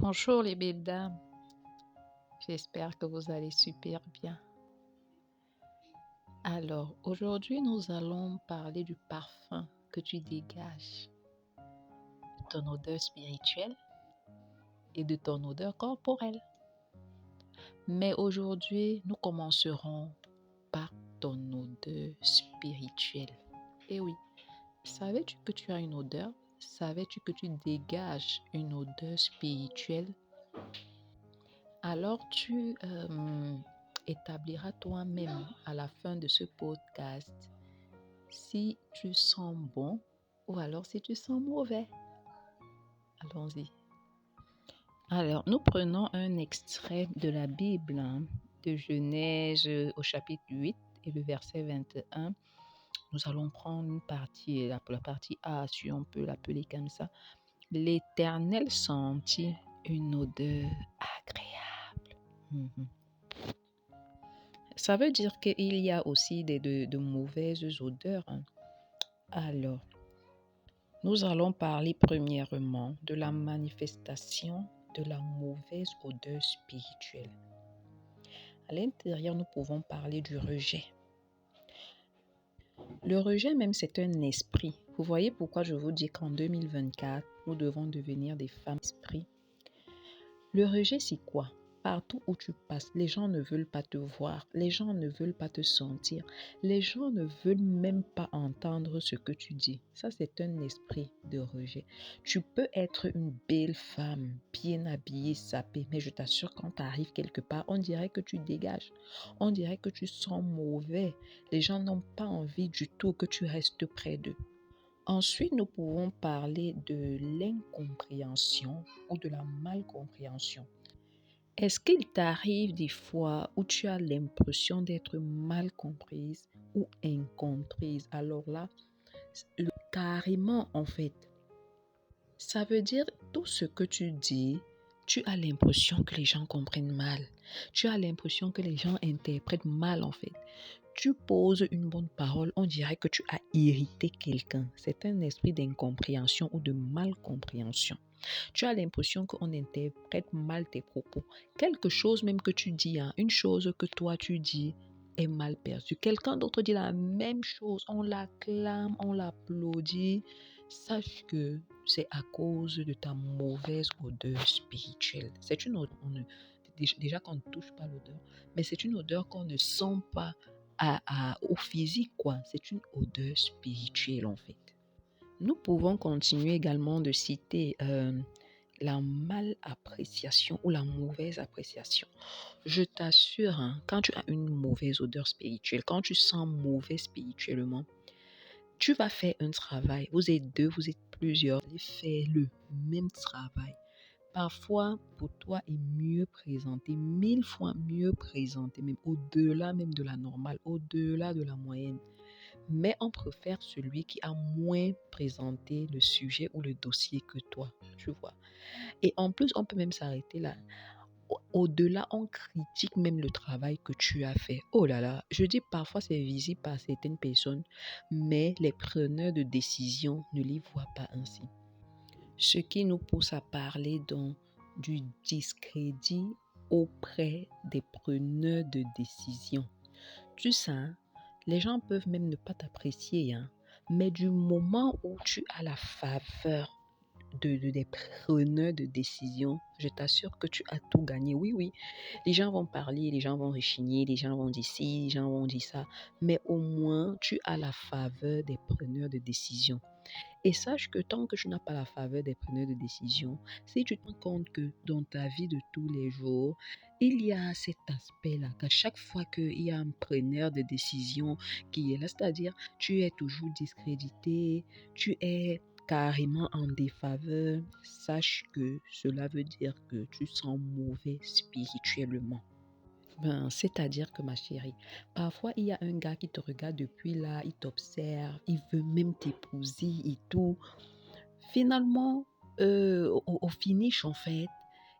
Bonjour les belles dames, j'espère que vous allez super bien. Alors, aujourd'hui, nous allons parler du parfum que tu dégages, de ton odeur spirituelle et de ton odeur corporelle. Mais aujourd'hui, nous commencerons par ton odeur spirituelle. Et oui, savais-tu que tu as une odeur? Savais-tu que tu dégages une odeur spirituelle? Alors tu établiras toi-même à la fin de ce podcast si tu sens bon ou alors si tu sens mauvais. Allons-y. Alors, nous prenons un extrait de la Bible, de Genèse au chapitre 8 et le verset 21. Nous allons prendre une partie, la partie A, si on peut l'appeler comme ça. L'Éternel sentit une odeur agréable. Ça veut dire qu'il y a aussi de mauvaises odeurs. Alors, nous allons parler premièrement de la manifestation de la mauvaise odeur spirituelle. À l'intérieur, nous pouvons parler du rejet. Le rejet même, c'est un esprit. Vous voyez pourquoi je vous dis qu'en 2024, nous devons devenir des femmes esprits. Le rejet, c'est quoi? Partout où tu passes, les gens ne veulent pas te voir, les gens ne veulent pas te sentir, les gens ne veulent même pas entendre ce que tu dis. Ça, c'est un esprit de rejet. Tu peux être une belle femme, bien habillée, sapée, mais je t'assure, quand tu arrives quelque part, on dirait que tu dégages. On dirait que tu sens mauvais. Les gens n'ont pas envie du tout que tu restes près d'eux. Ensuite, nous pouvons parler de l'incompréhension ou de la malcompréhension. Est-ce qu'il t'arrive des fois où tu as l'impression d'être mal comprise ou incomprise? Alors là, carrément en fait, ça veut dire tout ce que tu dis, tu as l'impression que les gens comprennent mal. Tu as l'impression que les gens interprètent mal en fait. Tu poses une bonne parole, on dirait que tu as irrité quelqu'un. C'est un esprit d'incompréhension ou de malcompréhension. Tu as l'impression qu'on interprète mal tes propos. Quelque chose même que tu dis, une chose que toi tu dis est mal perçue. Quelqu'un d'autre dit la même chose, on l'acclame, on l'applaudit. Sache que c'est à cause de ta mauvaise odeur spirituelle. C'est une odeur, déjà qu'on ne touche pas l'odeur, mais c'est une odeur qu'on ne sent pas au physique, quoi. C'est une odeur spirituelle, en fait. Nous pouvons continuer également de citer la mal-appréciation ou la mauvaise appréciation. Je t'assure, quand tu as une mauvaise odeur spirituelle, quand tu sens mauvais spirituellement, tu vas faire un travail. Vous êtes deux, vous êtes plusieurs. Allez faire le même travail. Parfois, pour toi, est mieux présenté, 1000 fois mieux présenté, même au-delà même de la normale, au-delà de la moyenne. Mais on préfère celui qui a moins présenté le sujet ou le dossier que toi, tu vois. Et en plus, on peut même s'arrêter là. Au-delà, on critique même le travail que tu as fait. Oh là là, je dis parfois c'est visible par certaines personnes, mais les preneurs de décision ne les voient pas ainsi. Ce qui nous pousse à parler donc du discrédit auprès des preneurs de décision. Tu sais, les gens peuvent même ne pas t'apprécier, mais du moment où tu as la faveur des preneurs de décision, je t'assure que tu as tout gagné. Oui, oui, les gens vont parler, les gens vont rechigner, les gens vont dire ci, les gens vont dire ça, mais au moins tu as la faveur des preneurs de décision. Et sache que tant que tu n'as pas la faveur des preneurs de décision, si tu te rends compte que dans ta vie de tous les jours, il y a cet aspect-là, qu'à chaque fois qu'il y a un preneur de décision qui est là, c'est-à-dire tu es toujours discrédité, tu es carrément en défaveur, sache que cela veut dire que tu sens mauvais spirituellement. C'est-à-dire que ma chérie, parfois il y a un gars qui te regarde depuis là, il t'observe, il veut même t'épouser et tout. Finalement, au finish en fait,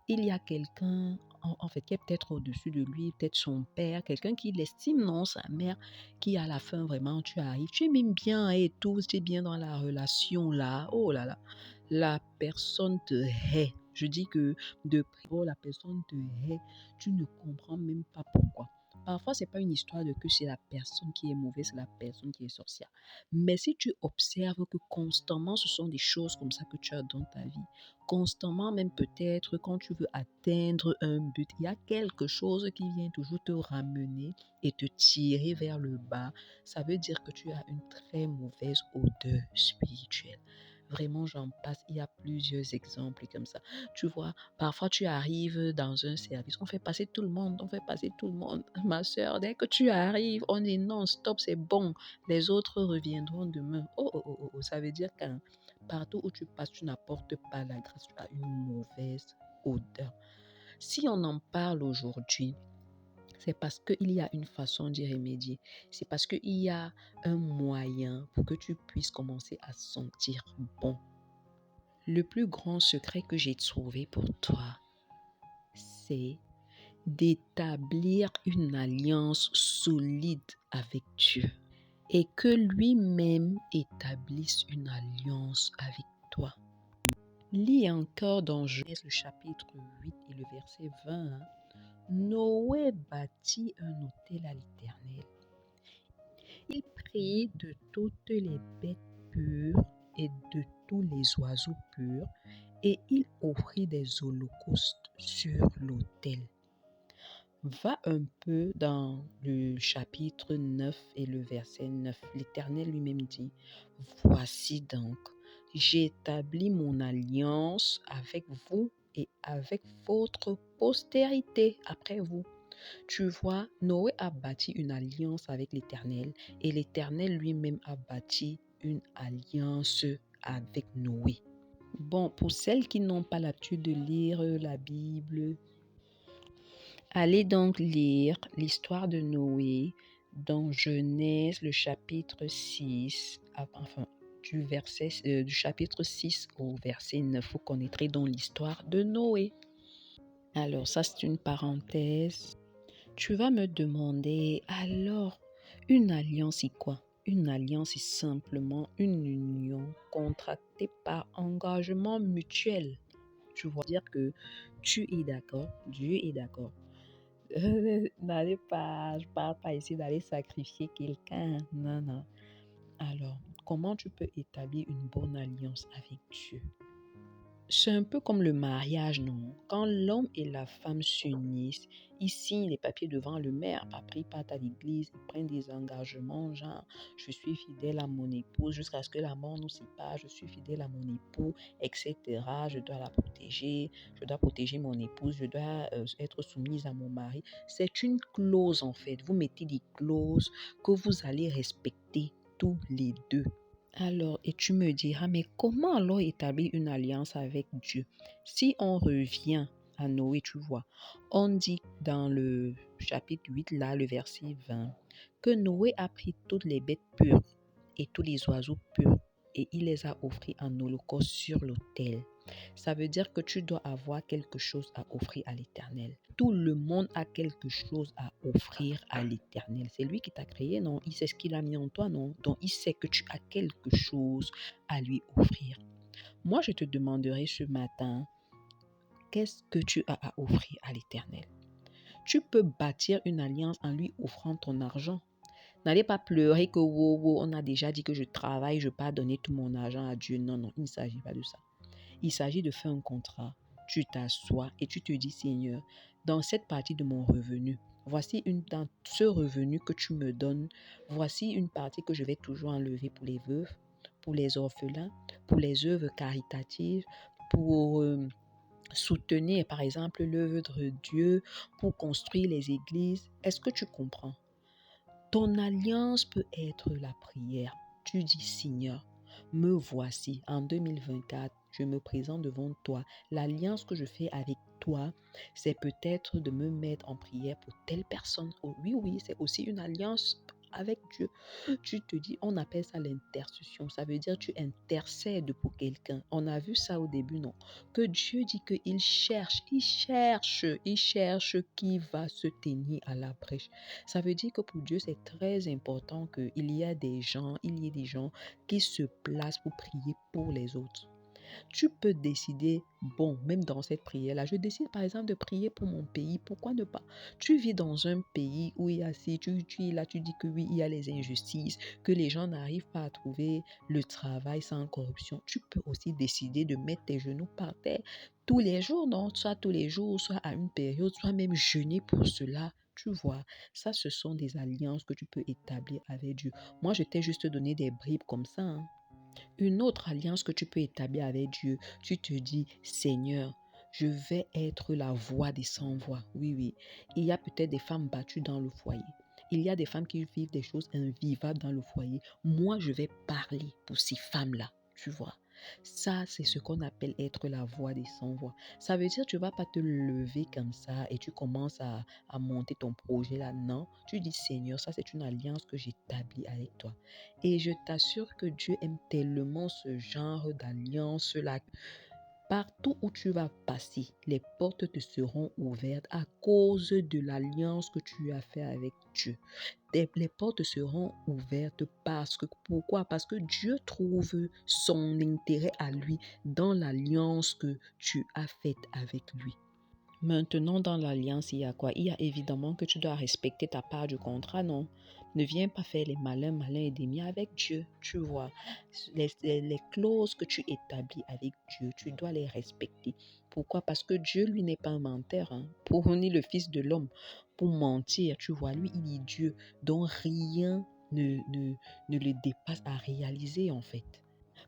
il y a quelqu'un en fait qui est peut-être au-dessus de lui, peut-être son père, quelqu'un qui l'estime, non, sa mère, qui à la fin vraiment tu arrives, tu es même bien et tout, tu es bien dans la relation là, oh là là, la personne te hait. Je dis que de près, oh, la personne te hait, tu ne comprends même pas pourquoi. Parfois, c'est pas une histoire de que c'est la personne qui est mauvaise, c'est la personne qui est sorcière. Mais si tu observes que constamment, ce sont des choses comme ça que tu as dans ta vie, constamment, même peut-être quand tu veux atteindre un but, il y a quelque chose qui vient toujours te ramener et te tirer vers le bas, ça veut dire que tu as une très mauvaise odeur spirituelle. Vraiment, j'en passe. Il y a plusieurs exemples comme ça. Tu vois, parfois tu arrives dans un service, on fait passer tout le monde, on fait passer tout le monde. Ma soeur, dès que tu arrives, on dit non, stop, c'est bon. Les autres reviendront demain. Oh, ça veut dire que partout où tu passes, tu n'apportes pas la grâce, tu as une mauvaise odeur. Si on en parle aujourd'hui, c'est parce qu'il y a une façon d'y remédier. C'est parce qu'il y a un moyen pour que tu puisses commencer à sentir bon. Le plus grand secret que j'ai trouvé pour toi, c'est d'établir une alliance solide avec Dieu et que lui-même établisse une alliance avec toi. Lis encore dans Genèse le chapitre 8 et le verset 20. Noé bâtit un autel à l'Éternel. Il prit de toutes les bêtes pures et de tous les oiseaux purs et il offrit des holocaustes sur l'autel. Va un peu dans le chapitre 9 et le verset 9. L'Éternel lui-même dit, « Voici donc, j'établis mon alliance avec vous et avec votre postérité après vous. » Tu vois, Noé a bâti une alliance avec l'Éternel et l'Éternel lui-même a bâti une alliance avec Noé. Bon, pour celles qui n'ont pas l'habitude de lire la Bible, allez donc lire l'histoire de Noé dans Genèse, le chapitre 6, du chapitre 6 au verset 9. Vous connaîtrez donc l'histoire de Noé. Alors, ça, c'est une parenthèse. Tu vas me demander, alors, une alliance, c'est quoi? Une alliance, c'est simplement une union contractée par engagement mutuel. Tu vas dire que tu es d'accord, Dieu est d'accord. N'allez pas, je parle pas ici d'aller sacrifier quelqu'un. Non. Alors, comment tu peux établir une bonne alliance avec Dieu? C'est un peu comme le mariage, non? Quand l'homme et la femme s'unissent, ils signent les papiers devant le maire. Après, ils partent à l'église, ils prennent des engagements, genre, je suis fidèle à mon épouse jusqu'à ce que la mort nous sépare, je suis fidèle à mon époux, etc. Je dois la protéger, je dois protéger mon épouse, je dois être soumise à mon mari. C'est une clause, en fait. Vous mettez des clauses que vous allez respecter tous les deux. Alors, et tu me diras, mais comment alors établir une alliance avec Dieu? Si on revient à Noé, tu vois, on dit dans le chapitre 8, là, le verset 20, que Noé a pris toutes les bêtes pures et tous les oiseaux purs et il les a offris en holocauste sur l'autel. Ça veut dire que tu dois avoir quelque chose à offrir à l'Éternel. Tout le monde a quelque chose à offrir à l'Éternel. C'est lui qui t'a créé, non? Il sait ce qu'il a mis en toi, non? Donc, il sait que tu as quelque chose à lui offrir. Moi, je te demanderai ce matin, qu'est-ce que tu as à offrir à l'Éternel? Tu peux bâtir une alliance en lui offrant ton argent. N'allez pas pleurer que on a déjà dit que je travaille, je ne vais pas donner tout mon argent à Dieu. Non, il ne s'agit pas de ça. Il s'agit de faire un contrat. Tu t'assois et tu te dis, Seigneur, dans cette partie de mon revenu, dans ce revenu que tu me donnes, voici une partie que je vais toujours enlever pour les veuves, pour les orphelins, pour les œuvres caritatives, pour soutenir par exemple l'œuvre de Dieu, pour construire les églises. Est-ce que tu comprends? Ton alliance peut être la prière. Tu dis, Seigneur, me voici en 2024, je me présente devant toi. L'alliance que je fais avec toi, c'est peut-être de me mettre en prière pour telle personne. Oh, oui, c'est aussi une alliance avec Dieu. Tu te dis, on appelle ça l'intercession. Ça veut dire tu intercèdes pour quelqu'un. On a vu ça au début, non? Que Dieu dit qu'il cherche qui va se tenir à la brèche. Ça veut dire que pour Dieu, c'est très important qu'il y ait des gens qui se placent pour prier pour les autres. Tu peux décider, bon, même dans cette prière-là, je décide par exemple de prier pour mon pays, pourquoi ne pas? Tu vis dans un pays où il y a, si tu es là, tu dis que oui, il y a les injustices, que les gens n'arrivent pas à trouver le travail sans corruption. Tu peux aussi décider de mettre tes genoux par terre tous les jours, non? Soit tous les jours, soit à une période, soit même jeûner pour cela. Tu vois, ça, ce sont des alliances que tu peux établir avec Dieu. Moi, je t'ai juste donné des bribes comme ça, hein. Une autre alliance que tu peux établir avec Dieu, tu te dis, Seigneur, je vais être la voix des sans-voix. Oui, oui. Il y a peut-être des femmes battues dans le foyer. Il y a des femmes qui vivent des choses invivables dans le foyer. Moi, je vais parler pour ces femmes-là, tu vois. Ça, c'est ce qu'on appelle être la voix des sans-voix. Ça veut dire que tu ne vas pas te lever comme ça et tu commences à monter ton projet là. Non, tu dis, Seigneur, ça c'est une alliance que j'établis avec toi. Et je t'assure que Dieu aime tellement ce genre d'alliance-là. Partout où tu vas passer, les portes te seront ouvertes à cause de l'alliance que tu as fait avec Dieu. Les portes seront ouvertes parce que, pourquoi? Parce que Dieu trouve son intérêt à lui dans l'alliance que tu as faite avec lui. Maintenant, dans l'alliance, il y a quoi? Il y a évidemment que tu dois respecter ta part du contrat, non? Ne viens pas faire les malins et des miens avec Dieu, tu vois. Les clauses que tu établis avec Dieu, tu dois les respecter. Pourquoi? Parce que Dieu, lui, n'est pas un menteur, hein, pour ni le Fils de l'homme, pour mentir, tu vois. Lui, il est Dieu, dont rien ne le dépasse à réaliser, en fait.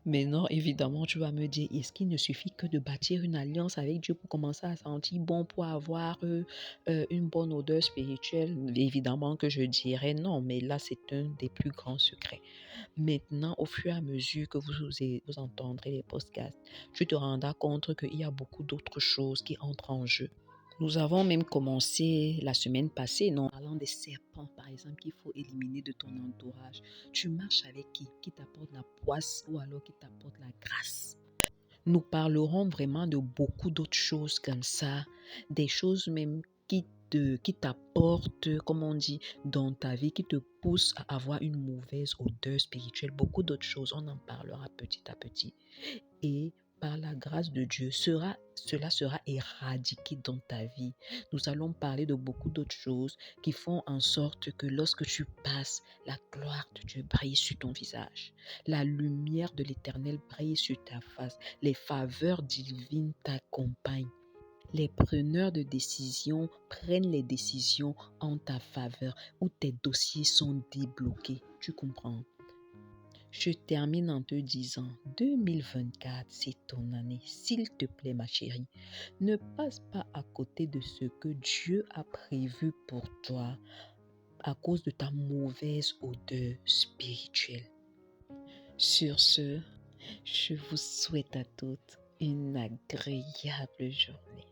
Mais non, évidemment, tu vas me dire, est-ce qu'il ne suffit que de bâtir une alliance avec Dieu pour commencer à sentir bon, pour avoir une bonne odeur spirituelle? Évidemment que je dirais non, mais là, c'est un des plus grands secrets. Maintenant, au fur et à mesure que vous entendrez les podcasts, tu te rendras compte qu'il y a beaucoup d'autres choses qui entrent en jeu. Nous avons même commencé la semaine passée, non, parlant des serpents, par exemple, qu'il faut éliminer de ton entourage. Tu marches avec qui t'apporte la poisse ou alors qui t'apporte la grâce. Nous parlerons vraiment de beaucoup d'autres choses comme ça, des choses même qui t'apportent, comme on dit, dans ta vie, qui te poussent à avoir une mauvaise odeur spirituelle. Beaucoup d'autres choses, on en parlera petit à petit. Et par la grâce de Dieu, cela sera éradiqué dans ta vie. Nous allons parler de beaucoup d'autres choses qui font en sorte que lorsque tu passes, la gloire de Dieu brille sur ton visage. La lumière de l'Éternel brille sur ta face. Les faveurs divines t'accompagnent. Les preneurs de décision prennent les décisions en ta faveur, où tes dossiers sont débloqués. Tu comprends? Je termine en te disant, 2024, c'est ton année. S'il te plaît, ma chérie, ne passe pas à côté de ce que Dieu a prévu pour toi à cause de ta mauvaise odeur spirituelle. Sur ce, je vous souhaite à toutes une agréable journée.